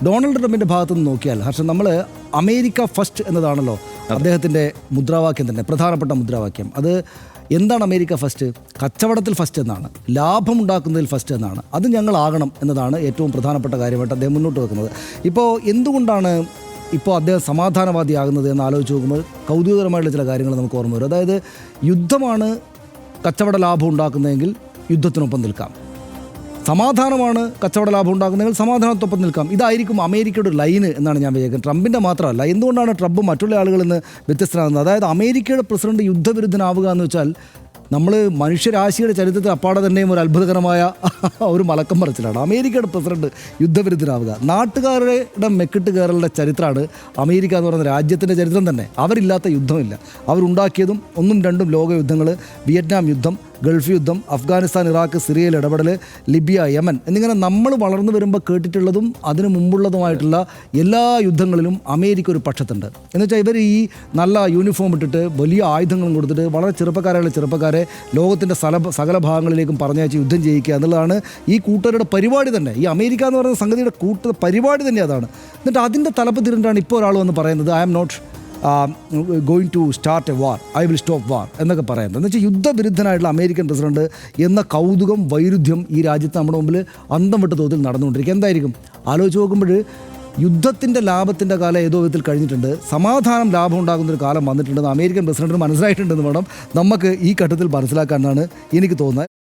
Donald ട്രംപിൻ്റെ ഭാഗത്തു നിന്ന് നോക്കിയാൽ ഹർഷൻ, നമ്മൾ അമേരിക്ക ഫസ്റ്റ് എന്നതാണല്ലോ അദ്ദേഹത്തിൻ്റെ മുദ്രാവാക്യം തന്നെ, പ്രധാനപ്പെട്ട മുദ്രാവാക്യം. അത് എന്താണ് അമേരിക്ക ഫസ്റ്റ്? കച്ചവടത്തിൽ ഫസ്റ്റ് എന്നാണ്, ലാഭമുണ്ടാക്കുന്നതിൽ ഫസ്റ്റ് എന്നാണ്. അത് ഞങ്ങളാകണം എന്നതാണ് ഏറ്റവും പ്രധാനപ്പെട്ട കാര്യമായിട്ട് അദ്ദേഹം മുന്നോട്ട് വെക്കുന്നത്. ഇപ്പോൾ എന്തുകൊണ്ടാണ് അദ്ദേഹം സമാധാനവാദിയാകുന്നത് എന്ന് ആലോചിച്ച് നോക്കുമ്പോൾ കൗതുകകരമായിട്ടുള്ള ചില കാര്യങ്ങൾ നമുക്ക് ഓർമ്മ വരും. അതായത് യുദ്ധമാണ് കച്ചവട ലാഭം ഉണ്ടാക്കുന്നതെങ്കിൽ യുദ്ധത്തിനൊപ്പം നിൽക്കാം, സമാധാനമാണ് കച്ചവട ലാഭം ഉണ്ടാക്കുന്നതെങ്കിൽ സമാധാനത്തൊപ്പം നിൽക്കാം. ഇതായിരിക്കും അമേരിക്കയുടെ ഒരു ലൈന് എന്നാണ് ഞാൻ വിചാരിക്കുന്നത്. ട്രംപിൻ്റെ മാത്രമല്ല. എന്തുകൊണ്ടാണ് ട്രംപ് മറ്റുള്ള ആളുകളിൽ നിന്ന് വ്യത്യസ്തനാകുന്നത്? അതായത് അമേരിക്കയുടെ പ്രസിഡന്റ് യുദ്ധവിരുദ്ധനാവുക എന്ന് വെച്ചാൽ നമ്മൾ മനുഷ്യരാശിയുടെ ചരിത്രത്തിൽ അപ്പാടെ തന്നെയും ഒരു അത്ഭുതകരമായ ഒരു മലക്കം മറിച്ചിലാണ്. അമേരിക്കയുടെ പ്രസിഡന്റ് യുദ്ധവിരുദ്ധനാവുക. നാട്ടുകാരുടെ മെക്കിട്ട് കയറലുടെ ചരിത്രമാണ് അമേരിക്ക എന്ന് പറയുന്ന രാജ്യത്തിൻ്റെ ചരിത്രം തന്നെ. അവരില്ലാത്ത യുദ്ധമില്ല. അവരുണ്ടാക്കിയതും 1ഉം 2ഉം ലോകയുദ്ധങ്ങൾ, വിയറ്റ്നാം യുദ്ധം, ഗൾഫ് യുദ്ധം, അഫ്ഗാനിസ്ഥാൻ, ഇറാഖ്, സിറിയയിൽ ഇടപെടൽ, ലിബിയ, യമൻ എന്നിങ്ങനെ നമ്മൾ വളർന്നു വരുമ്പോൾ കേട്ടിട്ടുള്ളതും അതിനു മുമ്പുള്ളതുമായിട്ടുള്ള എല്ലാ യുദ്ധങ്ങളിലും അമേരിക്ക ഒരു പക്ഷത്തുണ്ട്. എന്നുവെച്ചാൽ ഇവർ ഈ നല്ല യൂണിഫോം ഇട്ടിട്ട് വലിയ ആയുധങ്ങളും കൊടുത്തിട്ട് വളരെ ചെറുപ്പക്കാരായുള്ള ചെറുപ്പക്കാരെ ലോകത്തിൻ്റെ സകല ഭാഗങ്ങളിലേക്കും പറഞ്ഞയച്ച് യുദ്ധം ചെയ്യിക്കുക എന്നുള്ളതാണ് ഈ കൂട്ടരുടെ പരിപാടി തന്നെ. ഈ അമേരിക്ക എന്ന് പറയുന്ന സംഗതിയുടെ പരിപാടി തന്നെ അതാണ്. എന്നിട്ട് അതിൻ്റെ തലപ്പ് തിരിഞ്ഞിട്ടാണ് ഇപ്പോൾ ഒരാൾ വന്ന് പറയുന്നത് I am not going to start a war, I will stop war എന്നൊക്കെ പറയുന്നത്. എന്ന് വെച്ചാൽ യുദ്ധവിരുദ്ധനായിട്ടുള്ള അമേരിക്കൻ പ്രസിഡന്റ് എന്ന കൗതുകം, വൈരുദ്ധ്യം ഈ രാജ്യത്ത് നമ്മുടെ മുമ്പിൽ അന്തം വിട്ട തോതിൽ നടന്നുകൊണ്ടിരിക്കുക. എന്തായിരിക്കും ആലോചിച്ച് നോക്കുമ്പോൾ യുദ്ധത്തിൻ്റെ ലാഭത്തിൻ്റെ കാലം ഏതോ വിധത്തിൽ കഴിഞ്ഞിട്ടുണ്ട്, സമാധാനം ലാഭം ഉണ്ടാകുന്നൊരു കാലം വന്നിട്ടുണ്ടെന്ന് അമേരിക്കൻ പ്രസിഡന്റിന് മനസ്സിലായിട്ടുണ്ടെന്ന് വേണം നമുക്ക് ഈ ഘട്ടത്തിൽ മനസ്സിലാക്കാനാണ് എനിക്ക് തോന്നുന്നത്.